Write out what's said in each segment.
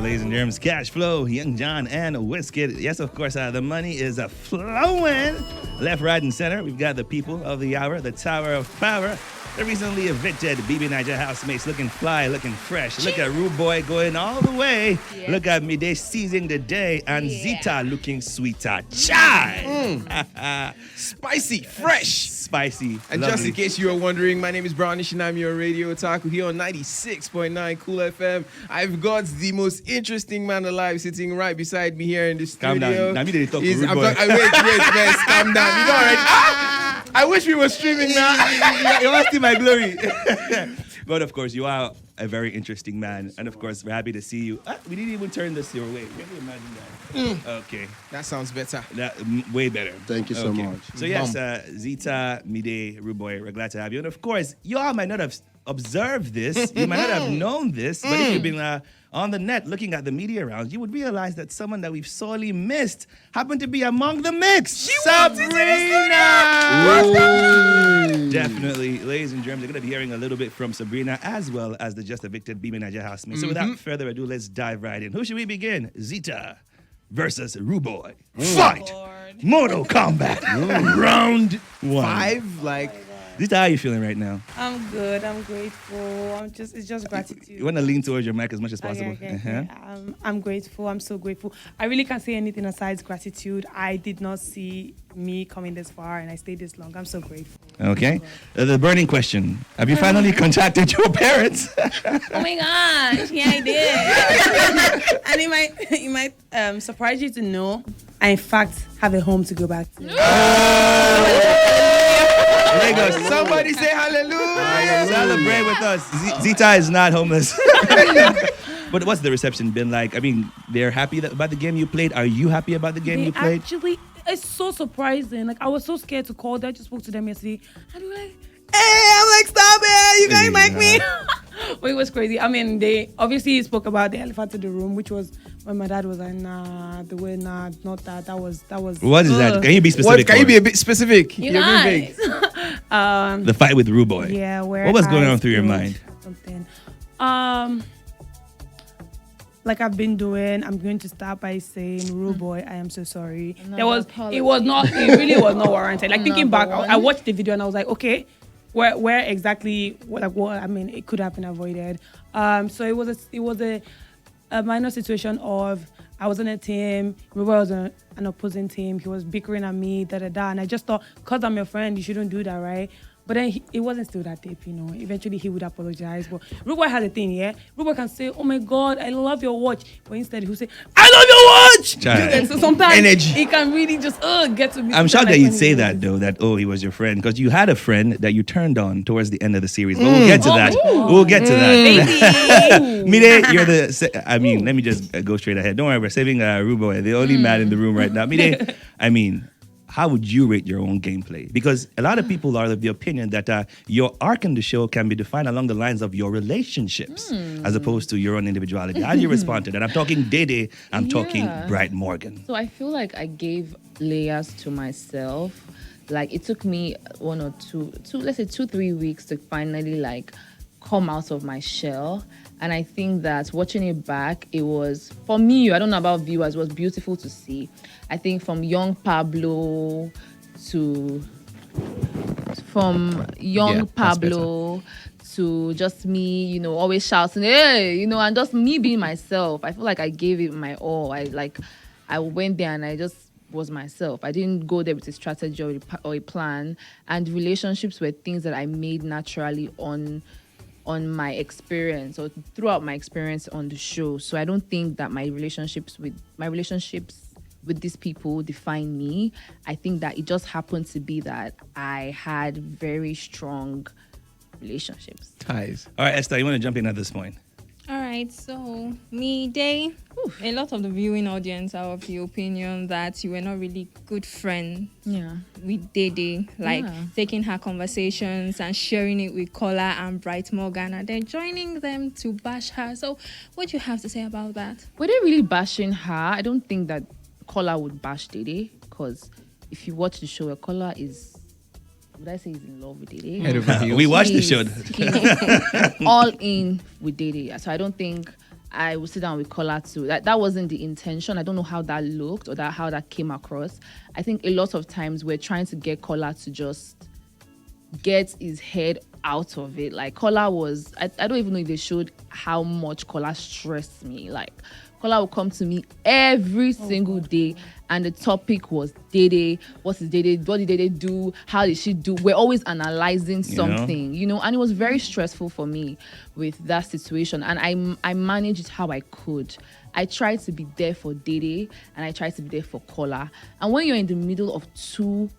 ladies and germs, Cash Flow, Young John, and Wizkid. Yes, of course, the money is flowing. Left, right, and center. We've got the people of the hour, the Tower of Power. The recently evicted BBNaija housemates looking fly, looking fresh. Look at RooBoy going all the way. Yeah. Look at Midday seizing the day. And Zita looking sweeter. Chai! Spicy, fresh. Spicy. And lovely. just in case you were wondering, my name is Brownish and I'm your radio otaku here on 96.9 Cool FM. I've got the most interesting man alive sitting right beside me here in the studio. Calm down. Now, me they talk to Wait, RooBoy. man, calm down. You know already. I wish we were streaming now. You're asking my glory. But of course, you are a very interesting man. And of course, we're happy to see you. We didn't even turn this your way. Can you imagine that? Okay. That sounds better. Way better. Thank you so much. So yes, Zita, Midday, RooBoy, we're glad to have you. And of course, you all might not have observed this. You might not have known this. But if you've been on the net looking at the media rounds, you would realize that someone that we've sorely missed happened to be among the mix. Sabrina! Definitely. Ladies and germs, you're going to be hearing a little bit from Sabrina as well as the just evicted BBNaija housemate. So without further ado, let's dive right in. Who should we begin? Zita versus RooBoy. Fight! Mortal Kombat. Round 1. 5, like... Zita, how are you feeling right now? I'm good. I'm grateful. It's just gratitude. You want to lean towards your mic as much as possible. Okay. I'm grateful. I'm so grateful. I really can't say anything aside gratitude. I did not see me coming this far and I stayed this long. I'm so grateful. Okay. The burning question. Have you finally contacted your parents? Oh my gosh. Yeah, I did. And it might surprise you to know I, in fact, have a home to go back to. Somebody say hallelujah. Celebrate with us. Zita is not homeless. But what's the reception been like? I mean, they're happy about the game you played. Are you happy about the game you played? Actually, it's so surprising. Like, I was so scared to call them. I just spoke to them yesterday. And they were like, hey, I'm like, stop it. You guys like me. But it was crazy. I mean, they obviously spoke about the elephant in the room, which was when my dad was like, not that. That was. What is that? Can you be specific? Can you be a bit specific? You're being big. The fight with RooBoy. Yeah, where what was going on through your mind? Something. Like I've been doing, I'm going to start by saying, RooBoy, I am so sorry. It really was not warranted. Like thinking back, I watched the video and I was like, okay, where exactly, it could have been avoided. So it was a minor situation of, I was on a team, RooBoy was on an opposing team, he was bickering at me, and I just thought, because I'm your friend, you shouldn't do that, right? But then it wasn't still that deep, you know. Eventually, he would apologize. But RooBoy has a thing, yeah? RooBoy can say, oh my God, I love your watch. But instead, he'll say, I love your watch! So sometimes it can really just get to me. I'm shocked that you'd say that, though, that, he was your friend. Because you had a friend that you turned on towards the end of the series. But we'll get to that. We'll get to that. Mide, you're let me just go straight ahead. Don't worry, we're saving RooBoy, the only man in the room right now. Mide, how would you rate your own gameplay? Because a lot of people are of the opinion that your arc in the show can be defined along the lines of your relationships as opposed to your own individuality. How do you respond to that? I'm talking Day, I'm talking Bright Morgan. So I feel like I gave layers to myself. Like it took me 1 or 2-3 weeks to finally come out of my shell. And I think that watching it back, it was, for me, I don't know about viewers, it was beautiful to see. I think from young Pablo to just me, always shouting, hey, and just me being myself. I feel like I gave it my all. I went there and I just was myself. I didn't go there with a strategy or a plan. And relationships were things that I made naturally on my experience or throughout my experience on the show. So I don't think that my relationships with these people define me. I think that it just happened to be that I had very strong relationships. Ties. All right, Esther, you want to jump in at this point? All right, so Midday, a lot of the viewing audience are of the opinion that you were not really good friends with Day, taking her conversations and sharing it with Kola and Bright Morgan and then joining them to bash her. So what do you have to say about that? Were they really bashing her? I don't think that Kola would bash Day because if you watch the show, Kola is... Would I say he's in love with Day? We watched the show. He's all in with Day. So I don't think I would sit down with Kola too. That wasn't the intention. I don't know how that looked or how that came across. I think a lot of times we're trying to get Kola to just get his head out of it. Like Kola was, I don't even know if they showed how much Kola stressed me. Like Kola would come to me every single day, and the topic was Dede. What is Dede? What did Dede do? How did she do? We're always analyzing something, and it was very stressful for me with that situation. And I managed it how I could. I tried to be there for Dede, and I tried to be there for Kola. And when you're in the middle of two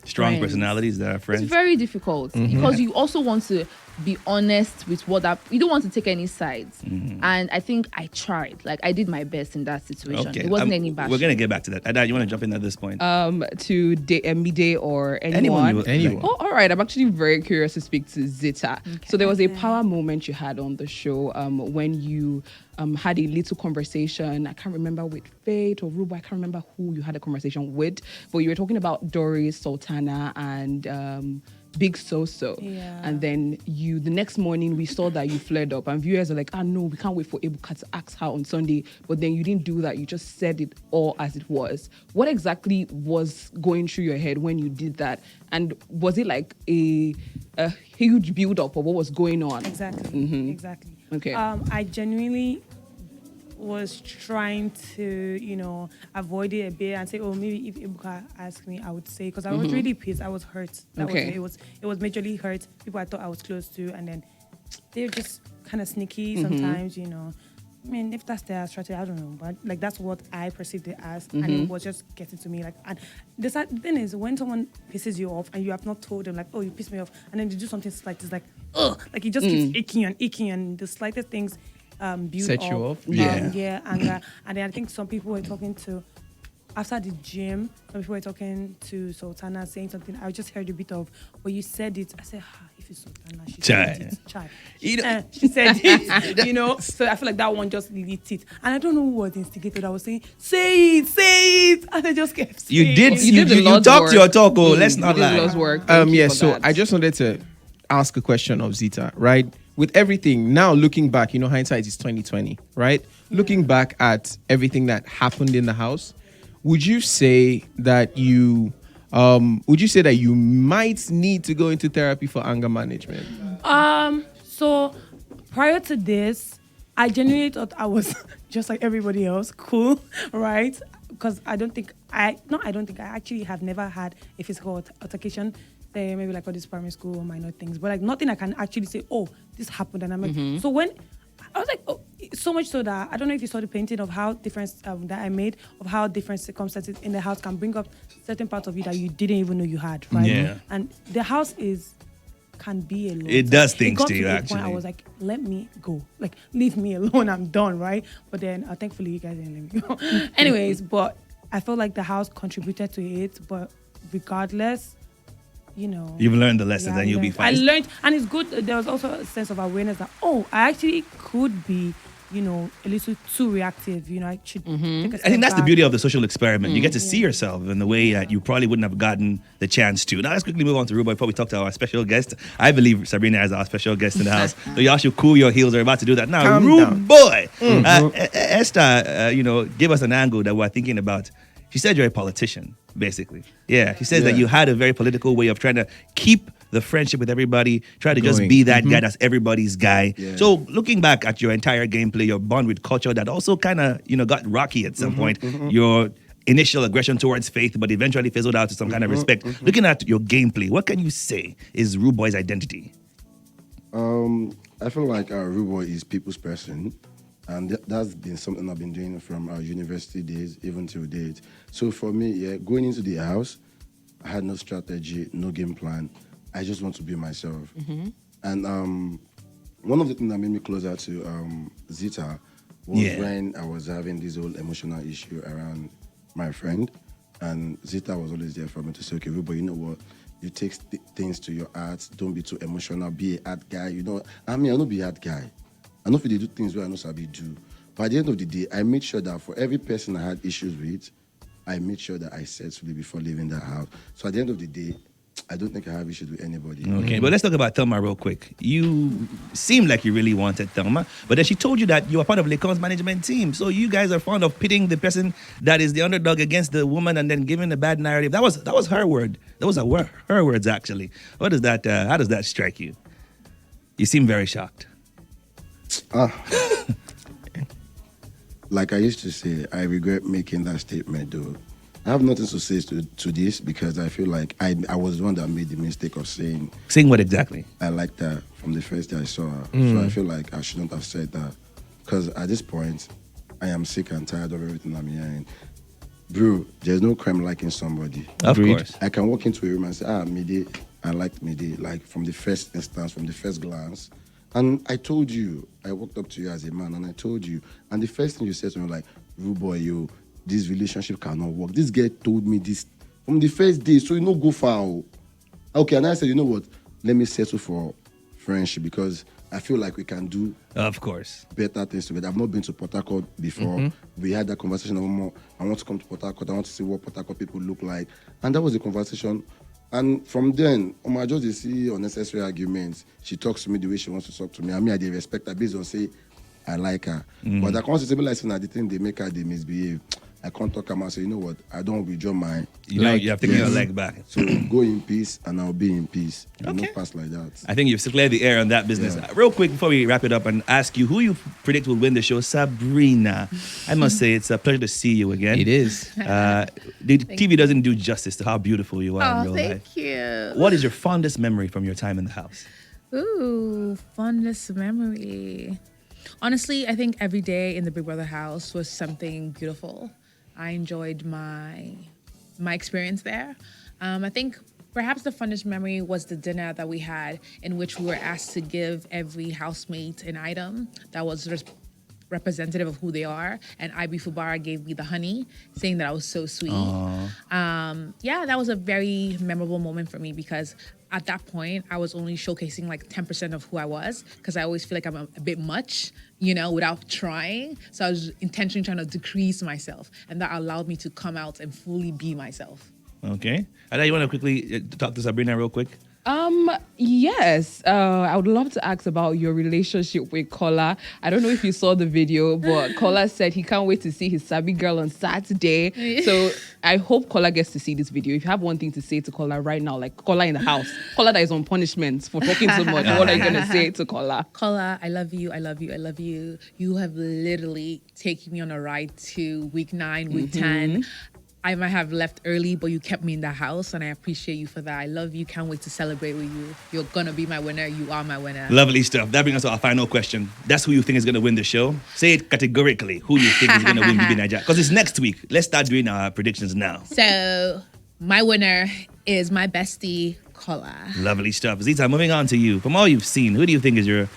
strong personalities that are friends, it's very difficult because you also want to be honest with you don't want to take any sides. And I think I tried. Like I did my best in that situation. Okay. It wasn't any bashing. We're gonna get back to that. Ada, you want to jump in at this point? To Midday or anyone. Oh, all right. I'm actually very curious to speak to Zita. Okay. So there was a power moment you had on the show when you had a little conversation. I can't remember with Faith or RooBoy. I can't remember who you had a conversation with, but you were talking about Doris, Sultana, and Big So-So. Yeah. And then the next morning we saw that you flared up, and viewers are like, no, we can't wait for Ebuka to ask her on Sunday. But then you didn't do that. You just said it all as it was. What exactly was going through your head when you did that? And was it like a huge build-up of what was going on? Exactly. Exactly. Okay. I genuinely was trying to, avoid it a bit and say, maybe if Ebuka asked me, I would say, because I was really pissed. I was hurt. It was majorly hurt. People I thought I was close to, and then they're just kind of sneaky sometimes, I mean, if that's their strategy, I don't know, but like that's what I perceived it as, and it was just getting to me. Like, and the thing is, when someone pisses you off and you have not told them, like, you pissed me off, and then they do something slight, it's like, like it just keeps aching, and the slightest things build set up. you off. Anger. And then I think some people were talking to, after the gym, some people were talking to Sultana, saying something. I just heard a bit of, you said it. I said, if it's Sultana, she said it. She said it, So I feel like that one just lit it. And I don't know who was the instigator. I was saying, say it. And I just kept saying You talked your talk. Let's not lie. So I just wanted to ask a question of Zita, right? With everything now, looking back, hindsight is 2020, right? Yeah. Looking back at everything that happened in the house, would you say that you might need to go into therapy for anger management? So prior to this, I genuinely thought I was just like everybody else, cool, right? Because I actually have never had a physical altercation. Say maybe like all this primary school or minor things, but like nothing I can actually say, this happened, and I'm like, so when I was like, so much so that I don't know if you saw the painting of how different that I made of how different circumstances in the house can bring up certain parts of you that you didn't even know you had, right? Yeah. And the house can be alone. It does things to you, actually. Point I was like, let me go, like leave me alone. I'm done, right? But then thankfully you guys didn't let me go. Anyways, but I felt like the house contributed to it, but regardless. You've learned the lessons and you'll be fine. I learned, and it's good. There was also a sense of awareness that, I actually could be, a little too reactive. I should take a step I think that's back. the beauty of the social experiment. You get to see yourself in the way that you probably wouldn't have gotten the chance to. Now let's quickly move on to RooBoy before we talk to our special guest. I believe Sabrina is our special guest in the house. So y'all should cool your heels. We're about to do that now. RooBoy, Esther, give us an angle that we're thinking about. She said you're a politician, basically. Yeah, she says that you had a very political way of trying to keep the friendship with everybody, try to just be that guy that's everybody's guy. Yeah. So looking back at your entire gameplay, your bond with culture that also kind of, got rocky at some point, your initial aggression towards Faith, but eventually fizzled out to some kind of respect. Looking at your gameplay, what can you say is RooBoy's identity? I feel like RooBoy is people's person. And that's been something I've been doing from our university days, even till date. So for me, going into the house, I had no strategy, no game plan. I just want to be myself. And one of the things that made me closer to Zita was when I was having this whole emotional issue around my friend. And Zita was always there for me to say, okay, RooBoy, you know what? You take things to your heart. Don't be too emotional. Be a hard guy. I don't be a hard guy. I know if they do things where I know Sabi do. But at the end of the day, I made sure that for every person I had issues with, I made sure that I said to before leaving the house. So at the end of the day, I don't think I have issues with anybody. Okay, but let's talk about Thelma real quick. You seem like you really wanted Thelma, but then she told you that you are part of Lacon's management team. So you guys are fond of pitting the person that is the underdog against the woman and then giving a bad narrative. That was her word. That was her words actually. What does that? How does that strike you? You seem very shocked. Like I used to say, I regret making that statement though. I have nothing to say to this because I feel like I was the one that made the mistake of saying. Saying what exactly? I liked her from the first day I saw her. So I feel like I shouldn't have said that. Because at this point, I am sick and tired of everything I'm hearing. Bro, there's no crime liking somebody. Of course. I can walk into a room and say, Midday, I liked Midday, like from the first instance, from the first glance. And I told you, I walked up to you as a man and I told you. And the first thing you said to me, like, RooBoy, this relationship cannot work. This girl told me this from the first day, so you know go far. Okay, and I said, you know what? Let me settle for friendship because I feel like we can do, of course, better things together. I've not been to Port Harcourt before. We had that conversation of I want to come to Port Harcourt. I want to see what Port Harcourt people look like, and that was the conversation. And from then, I just see unnecessary arguments. She talks to me the way she wants to talk to me. I mean, I respect her based on say I like her, but I can't say like the thing they make her they misbehave. I can't talk about say, you know what, I don't withdraw my you have to get your leg back. So go in peace and I'll be in peace. Okay. No pass like that. I think you've cleared the air on that business. Yeah. Real quick before we wrap it up and ask you who you predict will win the show, Sabrina. I must say it's a pleasure to see you again. It is. The TV doesn't do justice to how beautiful you are in real life. Thank you. What is your fondest memory from your time in the house? Ooh, fondest memory. Honestly, I think every day in the Big Brother house was something beautiful. I enjoyed my experience there. I think perhaps the fondest memory was the dinner that we had in which we were asked to give every housemate an item that was representative of who they are. And Ibi Fubara gave me the honey, saying that I was so sweet. That was a very memorable moment for me because at that point, I was only showcasing like 10% of who I was because I always feel like I'm a bit much, without trying. So I was intentionally trying to decrease myself, and that allowed me to come out and fully be myself. Okay. And you want to quickly talk to Sabrina real quick? Yes. I would love to ask about your relationship with Kola. I don't know if you saw the video, but Kola said he can't wait to see his Sabi girl on Saturday. So I hope Kola gets to see this video. If you have one thing to say to Kola right now, like Kola in the house, Kola that is on punishment for talking so much, what are you going to say to Kola? Kola, I love you. I love you. I love you. You have literally taken me on a ride to week 9, week 10. I might have left early, but you kept me in the house, and I appreciate you for that. I love you. Can't wait to celebrate with you. You're going to be my winner. You are my winner. Lovely stuff. That brings us to our final question. That's who you think is going to win the show. Say it categorically. Who you think is going to win BBNaija? Because it's next week. Let's start doing our predictions now. So, my winner is my bestie, Kola. Lovely stuff. Zita, moving on to you. From all you've seen, who do you think is your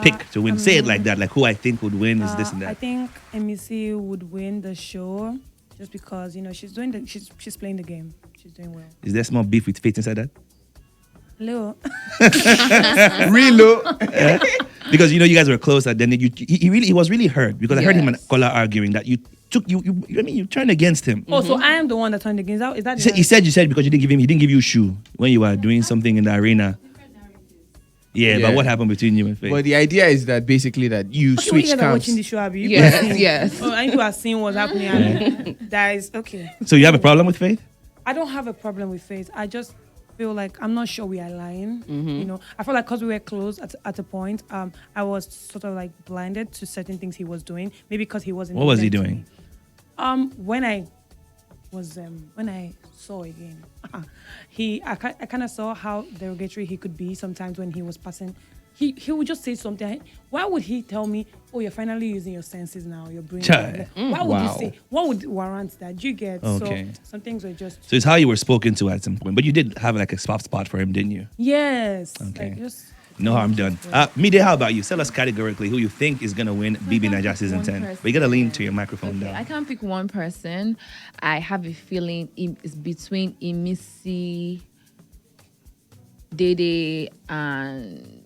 pick to win? Say it like that. Like who I think would win is this and that. I think MEC would win the show. Just because she's she's playing the game, she's doing well. Is there small beef with Faith inside that? Low. Real low. Yeah. Because you guys were close, and then he was really hurt because I heard him and Kola arguing that you turned against him. Oh, so I am the one that turned against. Is that? He said because he didn't give you shoe when you were doing something in the arena. Yeah, but what happened between you and Faith? But the idea is that basically that you switch you guys are camps. watching the show, Abby. Yes. Oh, and you are seeing what's happening. That is okay. So you have a problem with Faith? I don't have a problem with Faith. I just feel like I'm not sure we are lying. I feel like because we were close at a point, I was sort of like blinded to certain things he was doing. Maybe because he wasn't. What was he doing? When I saw again, I kind of saw how derogatory he could be sometimes when he was passing. He would just say something. Why would he tell me, "Oh, you're finally using your senses now, your brain"? Why would you say? What would warrant that? You get okay. So some things were just. So it's how you were spoken to at some point, but you did have like a soft spot for him, didn't you? Yes. Okay. Like just, no harm done. Midday, how about you? Tell us categorically who you think is going to win BBNaija season 10. But you got to lean to your microphone down. I can't pick one person. I have a feeling it's between Imisi, Dede, and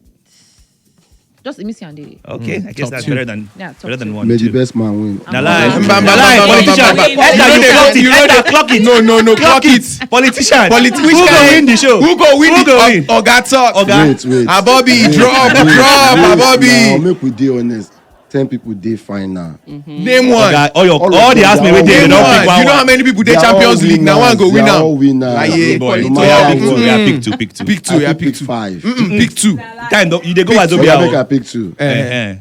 Just Emisi and Dede. Okay, I guess Top that's two. better than Two. one. May the Two. best man win. Now lie, Bam, politician. Clock it. No, clock it. Politician. Who Who go win the show? Who go win Who the go win? Oga talk. Wait. Bobby, Wait, drop, wait, now, Bobby. make we be honest. 10 people dey fine now. Name one. All the housemate we did, Name they don't one. pick one. You know how many people they They are Champions all League now? One go win They are now. all winners. Like, yeah, Boy, politics. no matter pick what. two. Yeah, pick two. Pick I two. Yeah, could pick pick two. 5. Pick two. Time, you they go as Okay, make I Obia. pick 2. Eh.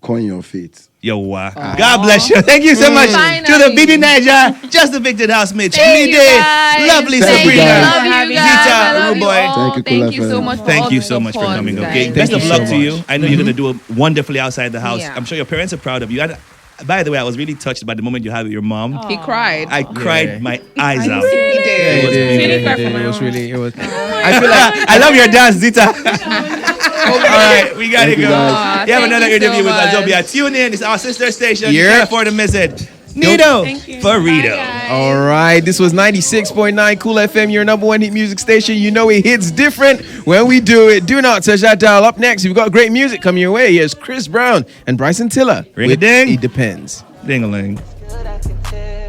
Coin your fate. Yo, wow. God bless you. Thank you so much to the Finally. BBNaija, just evicted housemates. Thank you, Midday, guys. lovely Thank you, Sabrina. guys. Love you guys. Zita, I love you RooBoy. all. Thank you, Thank you Kula so fam. much for Thank all you the so much for support, coming. guys. Okay, Thank best of you luck so to you. much. I know you're gonna do wonderfully outside the house. Yeah. I'm sure your parents are proud of you. And by the way, I was really touched by the moment you had with your mom. He cried. I cried my eyes out. He did. It was really. I feel like I love your dance, Zita. All right, we gotta Thank you, go. guys. You have Thank another you so interview with much. Azobia. Tune in. It's our sister station. You Yeah. can't afford to miss it. Nido for Rito. all right. This was 96.9 Cool FM, your number one hit music station. You know it hits different when we do it. Do not touch that dial. Up next, we've got great music coming your way. Here's Chris Brown and Bryson Tiller. Ring a ding. It depends. Ding-a-ling. Good, I can tell.